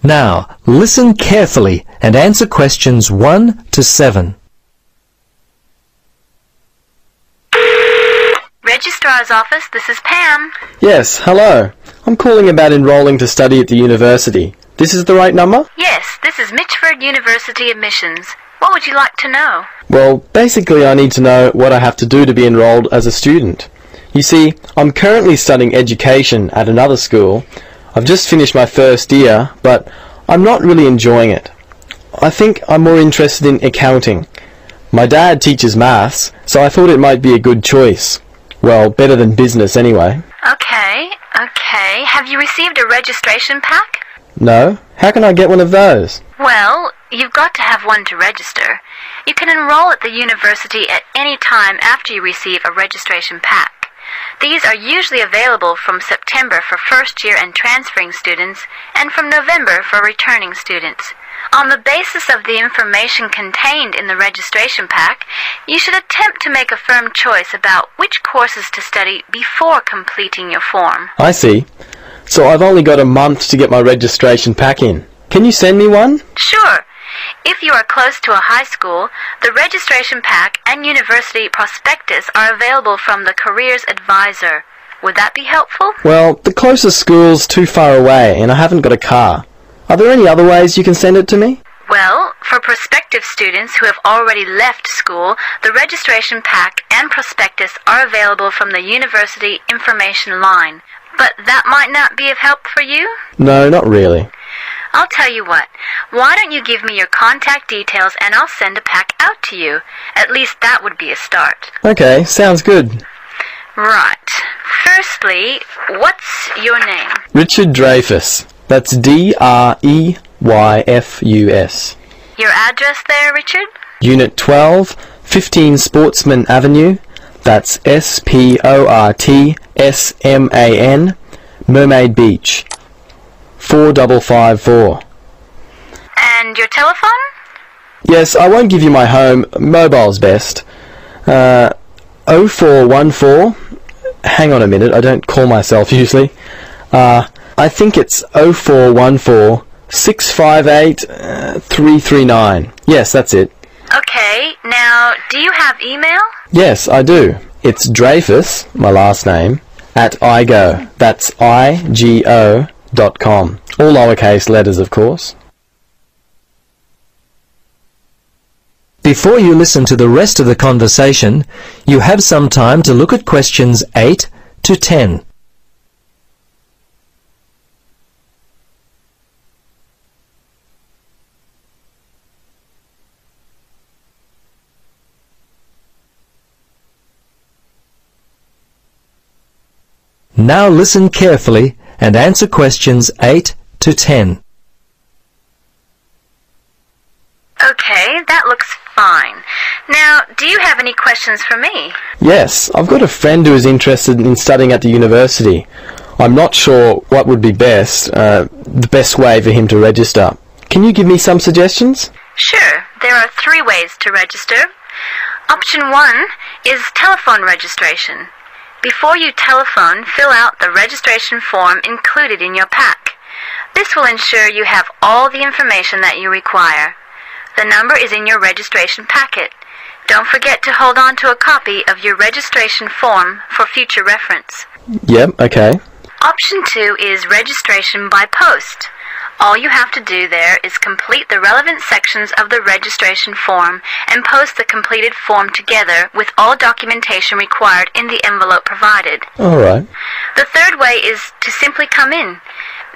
Now, listen carefully and answer questions 1 to 7. Registrar's office, this is Pam. Yes, hello. I'm calling about enrolling to study at the university. This is the right number? Yes, this is Mitchford University admissions. What would you like to know? Well, basically I need to know what I have to do to be enrolled as a student. You see, I'm currently studying education at another school. I've just finished my first year, but I'm not really enjoying it. I think I'm more interested in accounting. My dad teaches maths, so I thought it might be a good choice. Well, better than business anyway. Okay. Have you received a registration pack? No? How can I get one of those? Well, you've got to have one to register. You can enroll at the university at any time after you receive a registration pack. These are usually available from September for first-year and transferring students, and from November for returning students. On the basis of the information contained in the registration pack, you should attempt to make a firm choice about which courses to study before completing your form. I see. So I've only got a month to get my registration pack in. Can you send me one? Sure. If you are close to a high school, the registration pack and university prospectus are available from the Careers Advisor. Would that be helpful? Well, the closest school's too far away and I haven't got a car. Are there any other ways you can send it to me? Well, for prospective students who have already left school, the registration pack and prospectus are available from the university information line. But that might not be of help for you? No, not really. I'll tell you what. Why don't you give me your contact details and I'll send a pack out to you. At least that would be a start. Okay, sounds good. Right. Firstly, what's your name? Richard Dreyfus. That's D-R-E-Y-F-U-S. Your address there, Richard? Unit 12, 15 Sportsman Avenue. That's S-P-O-R-T-S-M-A-N, Mermaid Beach. 4554. And your telephone? Yes, I won't give you my home. Mobile's best. 0414. Hang on a minute, I don't call myself usually. I think it's 0414 658 339. Yes, that's it. Okay, now, do you have email? Yes, I do. It's Dreyfus, my last name, at igo. That's IGO.com. All lowercase letters, of course. Before you listen to the rest of the conversation, you have some time to look at questions 8 to 10. Now listen carefully and answer questions 8 to 10. Okay, that looks fine. Now, do you have any questions for me? Yes, I've got a friend who is interested in studying at the university. I'm not sure what would be the best way for him to register. Can you give me some suggestions? Sure, there are 3 ways to register. Option 1 is telephone registration. Before you telephone, fill out the registration form included in your pack. This will ensure you have all the information that you require. The number is in your registration packet. Don't forget to hold on to a copy of your registration form for future reference. Yep, okay. Option 2 is registration by post. All you have to do there is complete the relevant sections of the registration form and post the completed form together with all documentation required in the envelope provided. All right. The third way is to simply come in.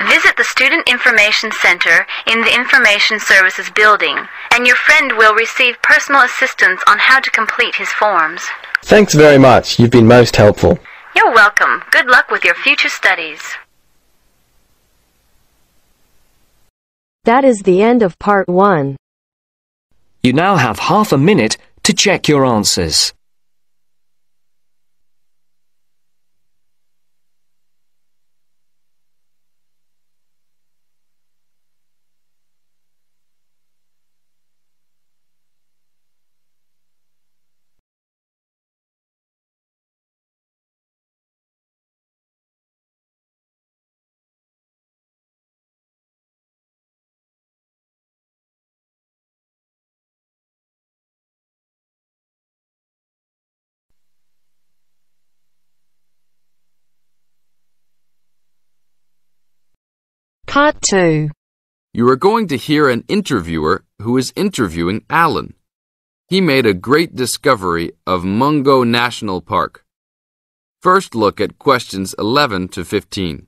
Visit the Student Information Center in the Information Services building, and your friend will receive personal assistance on how to complete his forms. Thanks very much. You've been most helpful. You're welcome. Good luck with your future studies. That is the end of part 1. You now have half a minute to check your answers. Part 2. You are going to hear an interviewer who is interviewing Alan. He made a great discovery of Mungo National Park. First, look at questions 11 to 15.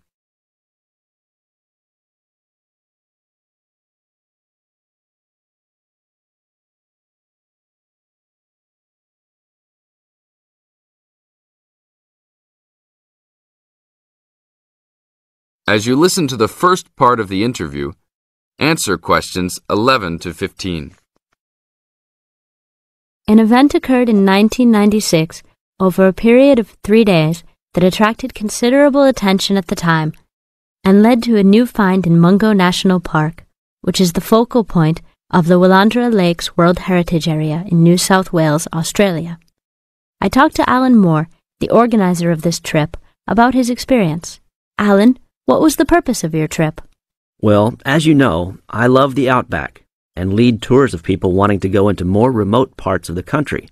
As you listen to the first part of the interview, answer questions 11 to 15. An event occurred in 1996 over a period of 3 days that attracted considerable attention at the time and led to a new find in Mungo National Park, which is the focal point of the Willandra Lakes World Heritage Area in New South Wales, Australia. I talked to Alan Moore, the organizer of this trip, about his experience. Alan, what was the purpose of your trip? Well, as you know, I love the outback and lead tours of people wanting to go into more remote parts of the country.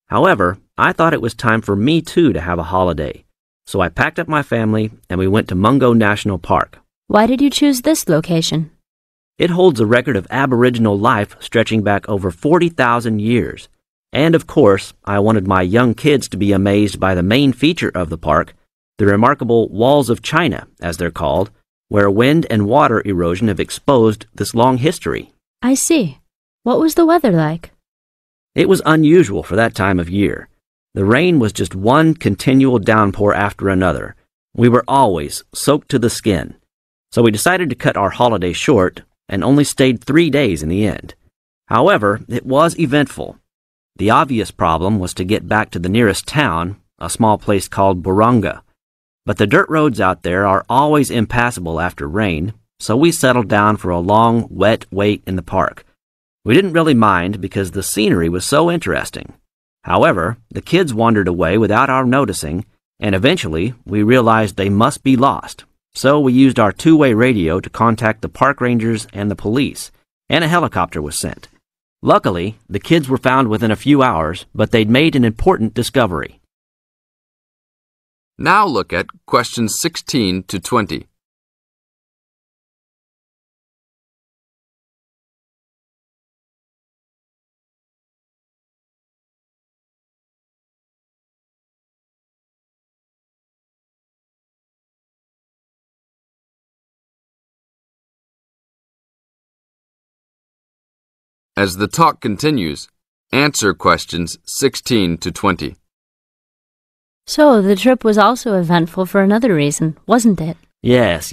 However, I thought it was time for me too to have a holiday. So I packed up my family and we went to Mungo National Park. Why did you choose this location? It holds a record of Aboriginal life stretching back over 40,000 years. And of course, I wanted my young kids to be amazed by the main feature of the park, the remarkable Walls of China, as they're called, where wind and water erosion have exposed this long history. I see. What was the weather like? It was unusual for that time of year. The rain was just one continual downpour after another. We were always soaked to the skin. So we decided to cut our holiday short and only stayed 3 days in the end. However, it was eventful. The obvious problem was to get back to the nearest town, a small place called Burunga. But the dirt roads out there are always impassable after rain, so we settled down for a long, wet wait in the park. We didn't really mind because the scenery was so interesting. However, the kids wandered away without our noticing, and eventually we realized they must be lost. So we used our two-way radio to contact the park rangers and the police, and a helicopter was sent. Luckily, the kids were found within a few hours, but they'd made an important discovery. Now look at questions 16 to 20. As the talk continues, answer questions 16 to 20. So, the trip was also eventful for another reason, wasn't it? Yes.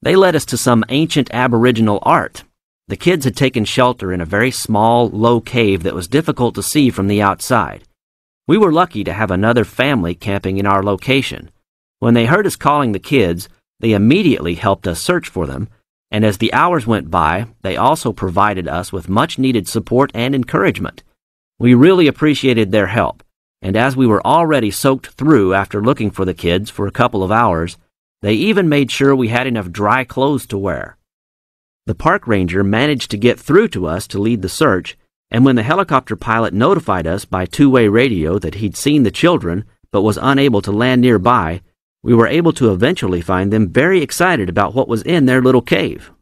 They led us to some ancient Aboriginal art. The kids had taken shelter in a very small, low cave that was difficult to see from the outside. We were lucky to have another family camping in our location. When they heard us calling the kids, they immediately helped us search for them, and as the hours went by, they also provided us with much-needed support and encouragement. We really appreciated their help, and as we were already soaked through after looking for the kids for a couple of hours, they even made sure we had enough dry clothes to wear. The park ranger managed to get through to us to lead the search, and when the helicopter pilot notified us by two-way radio that he'd seen the children but was unable to land nearby, we were able to eventually find them very excited about what was in their little cave.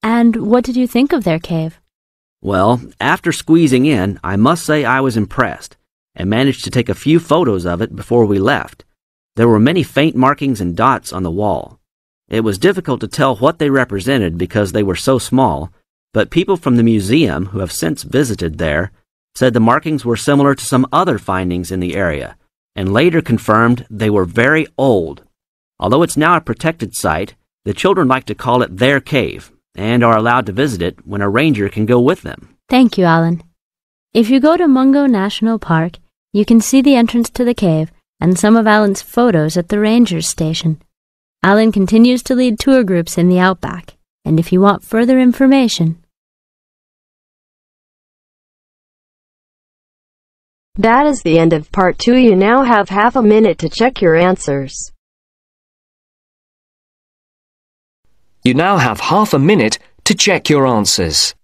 And what did you think of their cave? Well, after squeezing in, I must say I was impressed, and managed to take a few photos of it before we left. There were many faint markings and dots on the wall. It was difficult to tell what they represented because they were so small, but people from the museum who have since visited there said the markings were similar to some other findings in the area, and later confirmed they were very old. Although it's now a protected site, the children like to call it their cave, and are allowed to visit it when a ranger can go with them. Thank you, Alan. If you go to Mungo National Park, you can see the entrance to the cave and some of Alan's photos at the ranger's station. Alan continues to lead tour groups in the outback, and if you want further information... That is the end of part 2. You now have half a minute to check your answers. You now have half a minute to check your answers.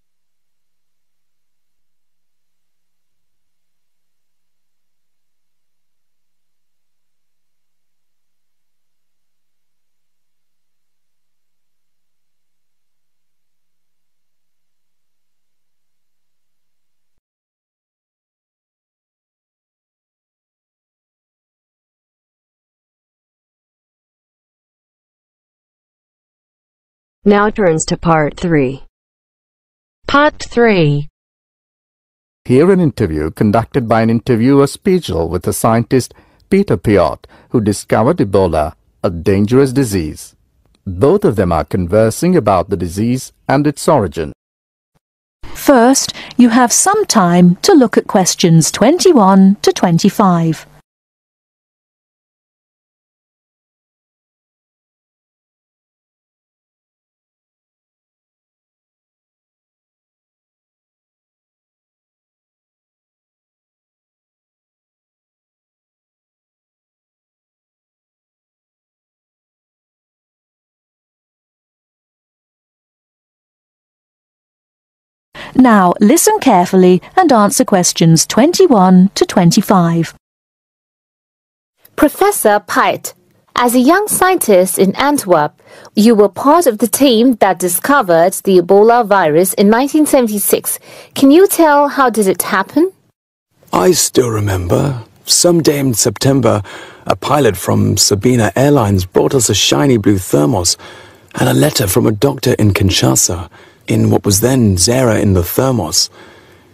Now turns to part 3. Part 3. Hear an interview conducted by an interviewer Spiegel with the scientist Peter Piot, who discovered Ebola, a dangerous disease. Both of them are conversing about the disease and its origin. First, you have some time to look at questions 21 to 25. Now, listen carefully and answer questions 21 to 25. Professor Piot, as a young scientist in Antwerp, you were part of the team that discovered the Ebola virus in 1976. Can you tell how did it happen? I still remember. Someday in September, a pilot from Sabina Airlines brought us a shiny blue thermos and a letter from a doctor in Kinshasa, in what was then Zara in the thermos.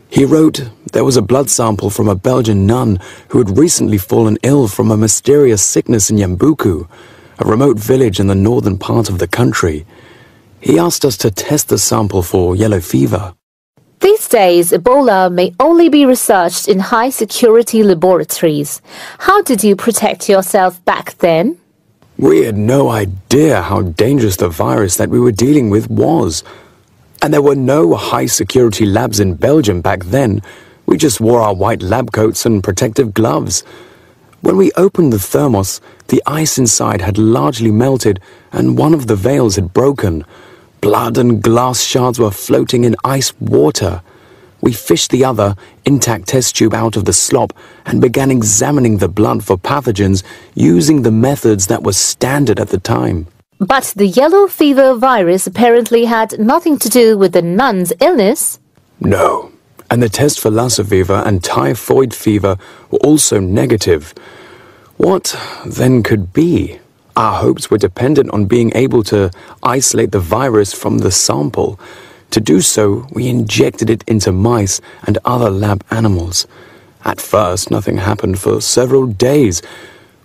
He wrote there was a blood sample from a Belgian nun who had recently fallen ill from a mysterious sickness in Yambuku, a remote village in the northern part of the country. He asked us to test the sample for yellow fever. These days, Ebola may only be researched in high-security laboratories. How did you protect yourself back then? We had no idea how dangerous the virus that we were dealing with was. And there were no high-security labs in Belgium back then. We just wore our white lab coats and protective gloves. When we opened the thermos, the ice inside had largely melted and one of the valves had broken. Blood and glass shards were floating in ice water. We fished the other, intact test tube out of the slop and began examining the blood for pathogens using the methods that were standard at the time. But the yellow fever virus apparently had nothing to do with the nun's illness. No, and the test for Lassa fever and typhoid fever were also negative. What then could be? Our hopes were dependent on being able to isolate the virus from the sample. To do so, we injected it into mice and other lab animals. At first, nothing happened for several days.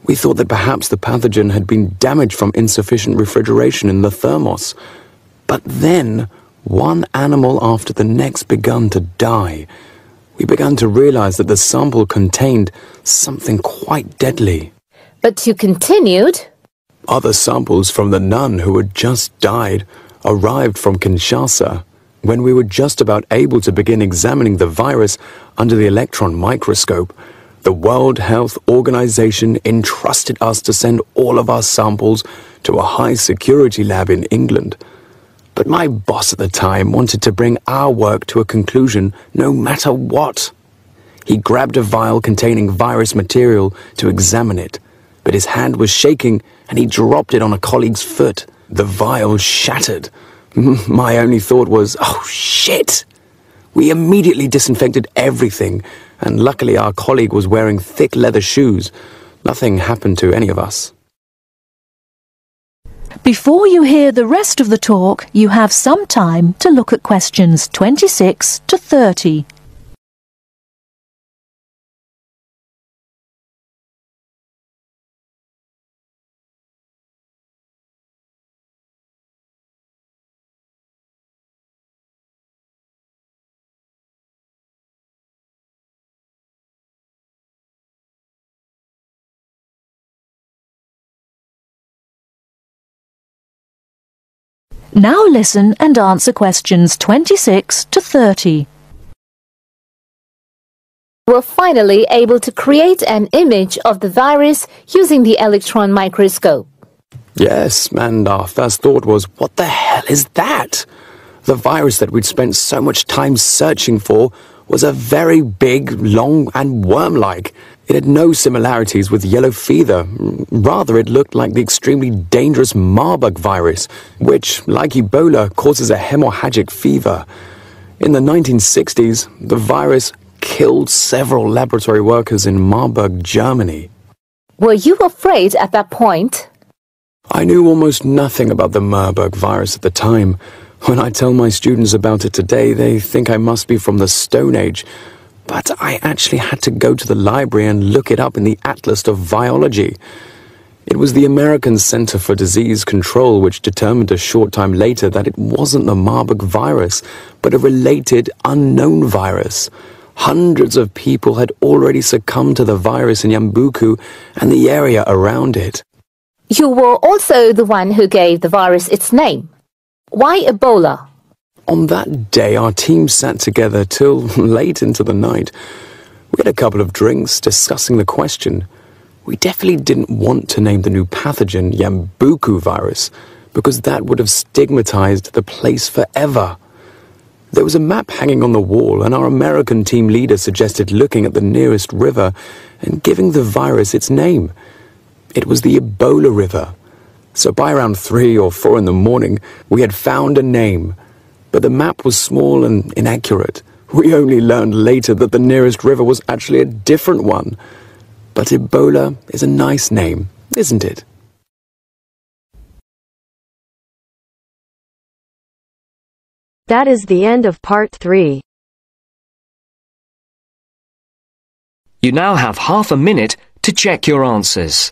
We thought that perhaps the pathogen had been damaged from insufficient refrigeration in the thermos. But then, one animal after the next began to die. We began to realize that the sample contained something quite deadly. But you continued. Other samples from the nun who had just died arrived from Kinshasa. When we were just about able to begin examining the virus under the electron microscope, the World Health Organization entrusted us to send all of our samples to a high-security lab in England. But my boss at the time wanted to bring our work to a conclusion no matter what. He grabbed a vial containing virus material to examine it, but his hand was shaking and he dropped it on a colleague's foot. The vial shattered. My only thought was, oh shit! We immediately disinfected everything, and luckily our colleague was wearing thick leather shoes. Nothing happened to any of us. Before you hear the rest of the talk, you have some time to look at questions 26 to 30. Now listen and answer questions 26 to 30. Were finally able to create an image of the virus using the electron microscope. Yes, and our first thought was, what the hell is that? The virus that we'd spent so much time searching for was a very big, long and worm-like. It had no similarities with yellow fever. Rather, it looked like the extremely dangerous Marburg virus, which, like Ebola, causes a hemorrhagic fever. In the 1960s, the virus killed several laboratory workers in Marburg, Germany. Were you afraid at that point? I knew almost nothing about the Marburg virus at the time. When I tell my students about it today, they think I must be from the Stone Age. But I actually had to go to the library and look it up in the Atlas of Virology. It was the American Center for Disease Control which determined a short time later that it wasn't the Marburg virus, but a related unknown virus. Hundreds of people had already succumbed to the virus in Yambuku and the area around it. You were also the one who gave the virus its name. Why Ebola? On that day, our team sat together till late into the night. We had a couple of drinks discussing the question. We definitely didn't want to name the new pathogen Yambuku virus, because that would have stigmatized the place forever. There was a map hanging on the wall, and our American team leader suggested looking at the nearest river and giving the virus its name. It was the Ebola River. So by around 3 or 4 in the morning, we had found a name. But the map was small and inaccurate. We only learned later that the nearest river was actually a different one. But Ebola is a nice name, isn't it? That is the end of part 3. You now have half a minute to check your answers.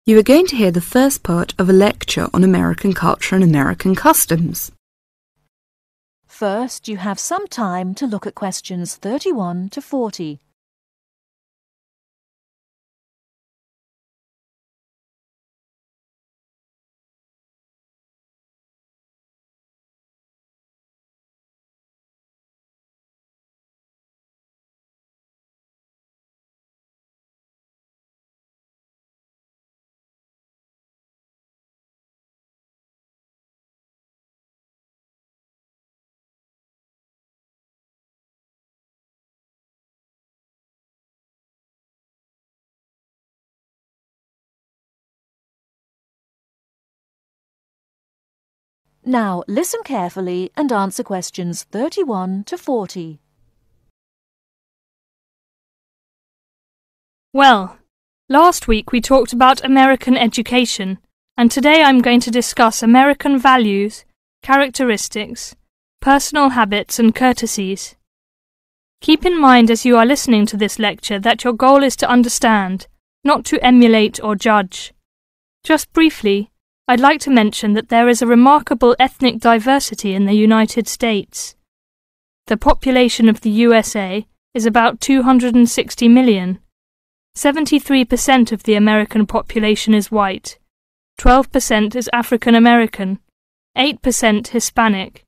You are going to hear the first part of a lecture on American culture and American customs. First, you have some time to look at questions 31 to 40. Now, listen carefully and answer questions 31 to 40. Well, last week we talked about American education, and today I'm going to discuss American values, characteristics, personal habits and courtesies. Keep in mind as you are listening to this lecture that your goal is to understand, not to emulate or judge. Just briefly, I'd like to mention that there is a remarkable ethnic diversity in the United States. The population of the USA is about 260 million. 73% of the American population is white, 12% is African American, 8% Hispanic,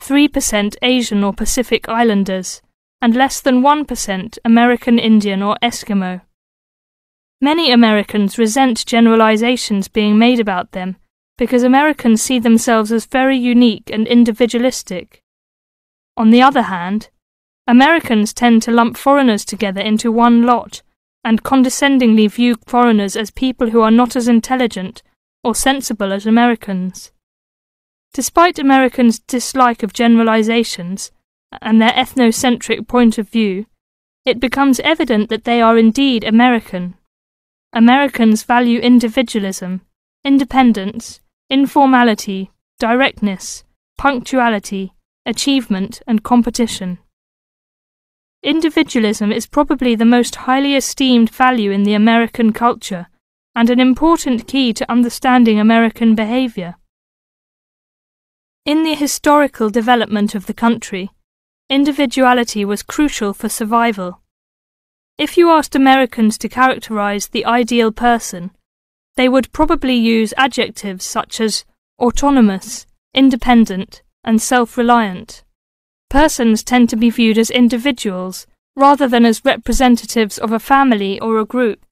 3% Asian or Pacific Islanders, and less than 1% American Indian or Eskimo. Many Americans resent generalizations being made about them because Americans see themselves as very unique and individualistic. On the other hand, Americans tend to lump foreigners together into one lot and condescendingly view foreigners as people who are not as intelligent or sensible as Americans. Despite Americans' dislike of generalizations and their ethnocentric point of view, it becomes evident that they are indeed American. Americans value individualism, independence, informality, directness, punctuality, achievement, and competition. Individualism is probably the most highly esteemed value in the American culture and an important key to understanding American behavior. In the historical development of the country, individuality was crucial for survival. If you asked Americans to characterize the ideal person, they would probably use adjectives such as autonomous, independent, and self-reliant. Persons tend to be viewed as individuals rather than as representatives of a family or a group.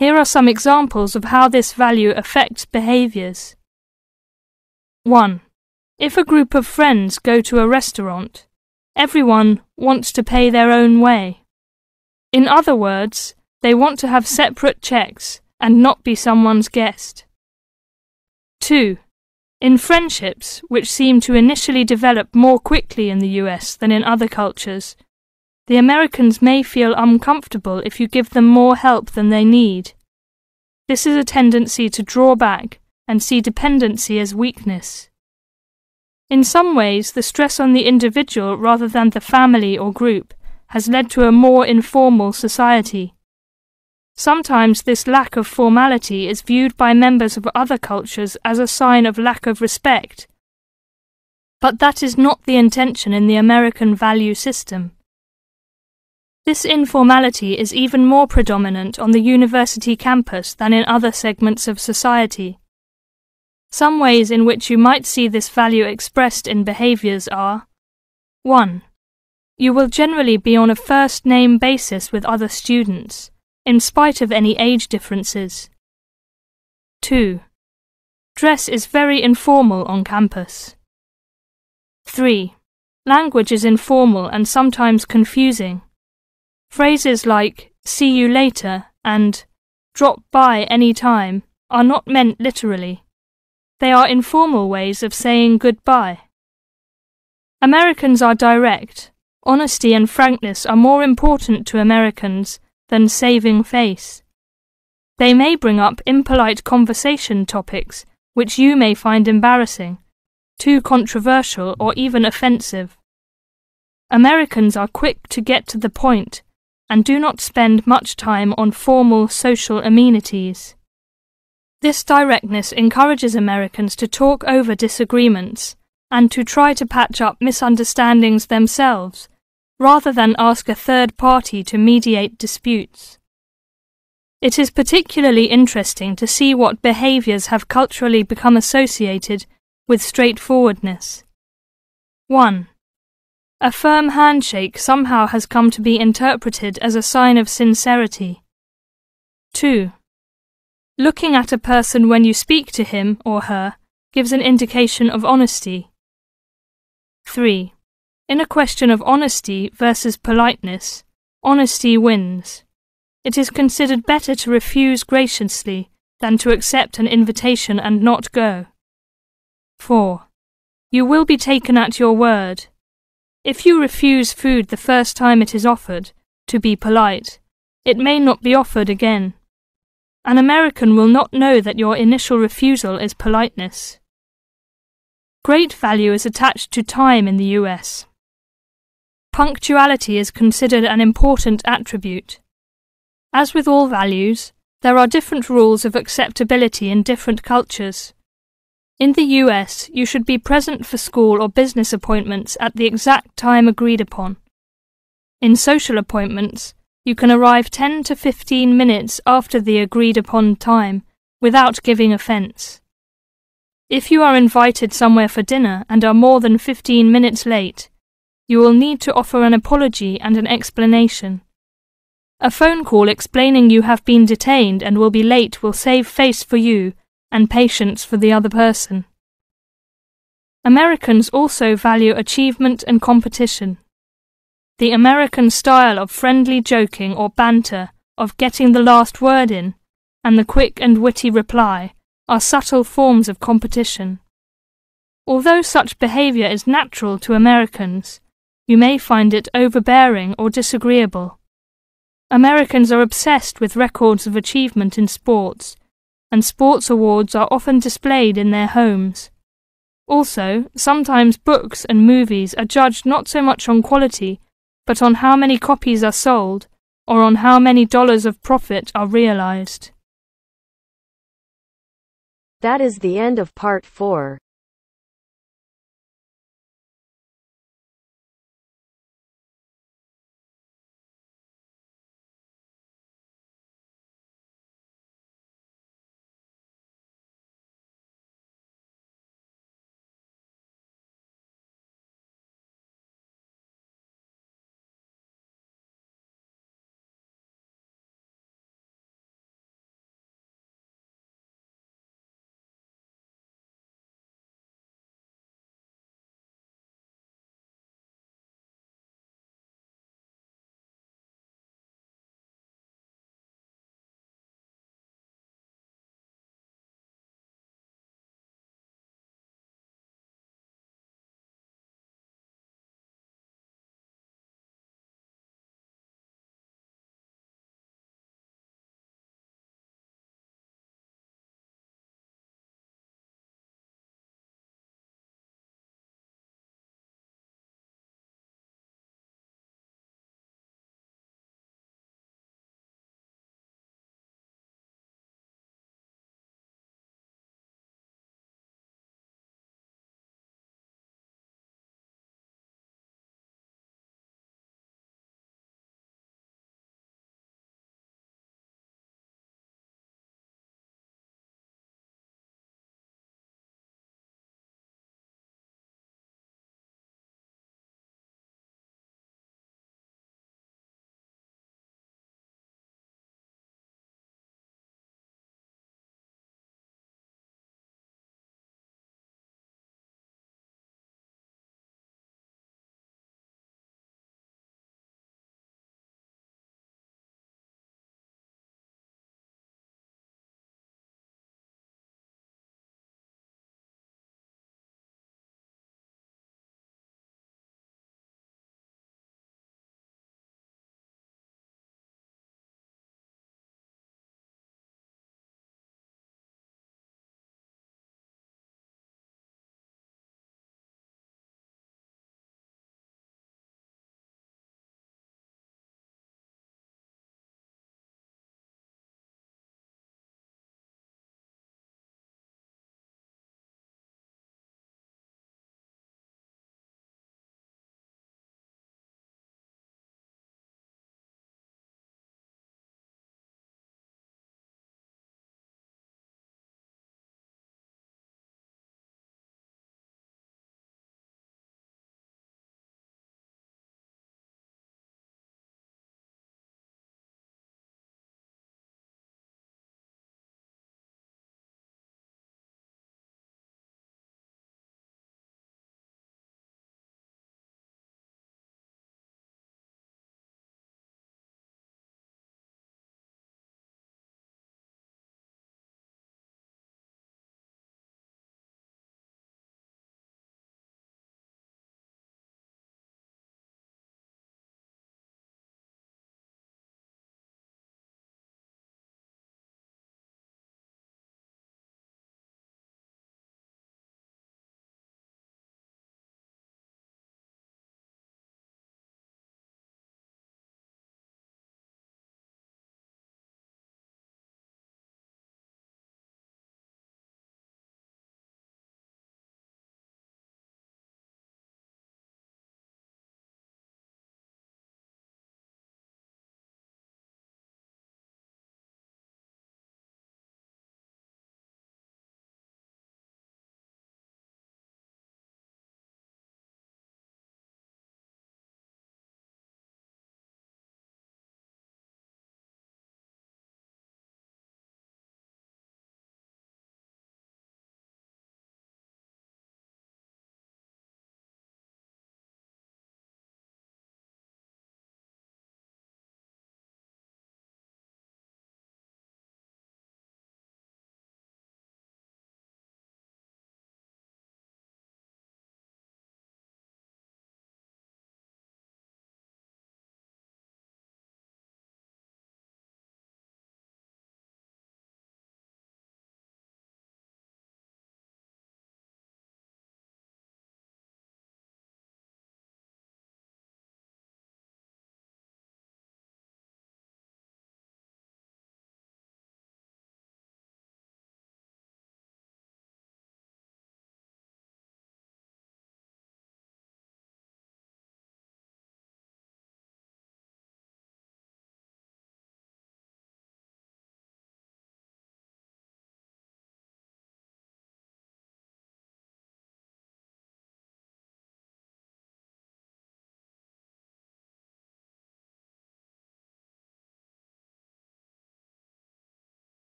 Here are some examples of how this value affects behaviors. 1. If a group of friends go to a restaurant, everyone wants to pay their own way. In other words, they want to have separate checks and not be someone's guest. 2. In friendships, which seem to initially develop more quickly in the US than in other cultures, the Americans may feel uncomfortable if you give them more help than they need. This is a tendency to draw back and see dependency as weakness. In some ways, the stress on the individual rather than the family or group has led to a more informal society. Sometimes this lack of formality is viewed by members of other cultures as a sign of lack of respect. But that is not the intention in the American value system. This informality is even more predominant on the university campus than in other segments of society. Some ways in which you might see this value expressed in behaviors are: 1. You will generally be on a first-name basis with other students, in spite of any age differences. 2. Dress is very informal on campus. 3. Language is informal and sometimes confusing. Phrases like "see you later" and "drop by any time" are not meant literally. They are informal ways of saying goodbye. Americans are direct. Honesty and frankness are more important to Americans than saving face. They may bring up impolite conversation topics which you may find embarrassing, too controversial or even offensive. Americans are quick to get to the point and do not spend much time on formal social amenities. This directness encourages Americans to talk over disagreements and to try to patch up misunderstandings themselves, rather than ask a third party to mediate disputes. It is particularly interesting to see what behaviors have culturally become associated with straightforwardness. 1. A firm handshake somehow has come to be interpreted as a sign of sincerity. 2. Looking at a person when you speak to him or her gives an indication of honesty. 3. In a question of honesty versus politeness, honesty wins. It is considered better to refuse graciously than to accept an invitation and not go. 4. You will be taken at your word. If you refuse food the first time it is offered, to be polite, it may not be offered again. An American will not know that your initial refusal is politeness. Great value is attached to time in the US. Punctuality is considered an important attribute. As with all values, there are different rules of acceptability in different cultures. In the US, you should be present for school or business appointments at the exact time agreed upon. In social appointments, you can arrive 10 to 15 minutes after the agreed upon time without giving offence. If you are invited somewhere for dinner and are more than 15 minutes late, you will need to offer an apology and an explanation. A phone call explaining you have been detained and will be late will save face for you and patience for the other person. Americans also value achievement and competition. The American style of friendly joking or banter, of getting the last word in, and the quick and witty reply are subtle forms of competition. Although such behavior is natural to Americans, you may find it overbearing or disagreeable. Americans are obsessed with records of achievement in sports, and sports awards are often displayed in their homes. Also, sometimes books and movies are judged not so much on quality, but on how many copies are sold, or on how many dollars of profit are realized. That is the end of part 4.